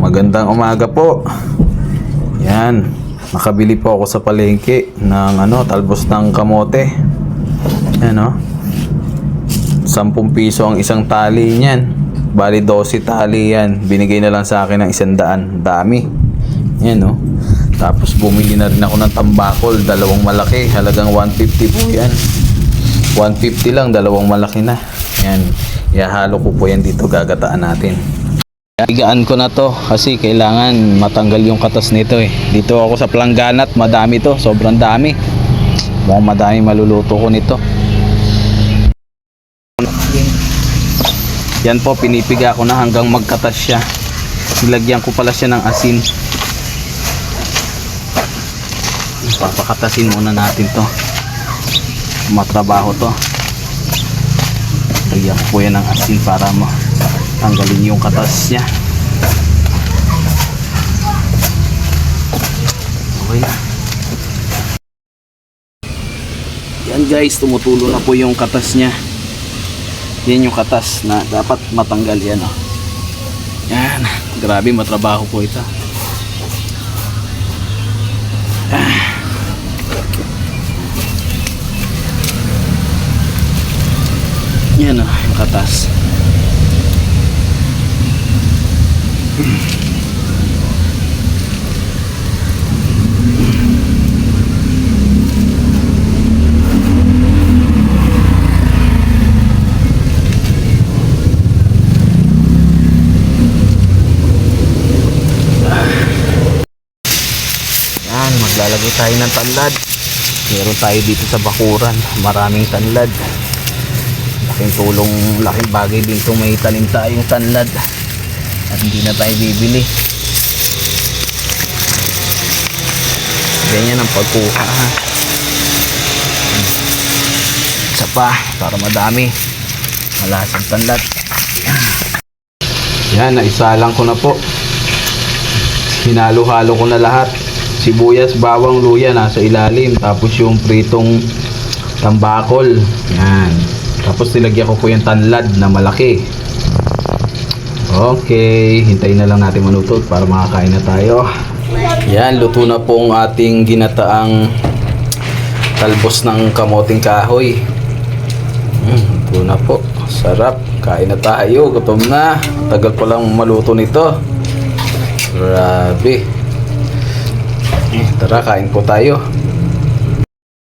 Magandang umaga po. Yan, nakabili po ako sa palengke ng talbos ng kamote. Yan 10 piso ang isang tali niyan. Bali 12 tali yan. Binigay na lang sa akin ng 100. Dami. Yan Tapos bumili na rin ako ng tambakol, dalawang malaki, halagang 150 po yan. 150 lang, dalawang malaki na. Yan, ihahalo ko po yan dito, gagataan natin. Igaan ko na to kasi kailangan matanggal yung katas nito Dito ako sa Planggana at madami to, sobrang dami. Mukhang madami maluluto ko nito. Yan po, pinipiga ko na hanggang magkatas siya. Nilagyan ko pala siya ng asin. Papakatasin muna natin to. Matrabaho to. Lagyan ko po yan ng asin para tanggalin yung katas niya. Okay na. Yan guys, tumutulo na po yung katas niya. Yan yung katas na dapat matanggal yan Yan, grabe matrabaho po ito. Yan yung katas. Yan, maglalagay tayo ng tanlad. Meron tayo dito sa bakuran, maraming tanlad. Laking tulong, laking bagay din itong may tanim tayong tanlad at hindi na tayo bibili. Ganyan ang pagkuha isa pa para madami malasang tanlad. Yan, naisalang ko na po. Hinalo-halo ko na lahat. Sibuyas, bawang, luya nasa ilalim, tapos yung pritong tambakol. Yan. Tapos nilagyan ko po yung tanlad na malaki. Okay, hintayin na lang natin maluto para makakain na tayo. Yan, luto na po ang ating ginataang talbos ng kamoting kahoy. Luto na po. Sarap. Kain na tayo. Gutom na. Tagal pa lang maluto nito. Grabe. Tara, kain po tayo.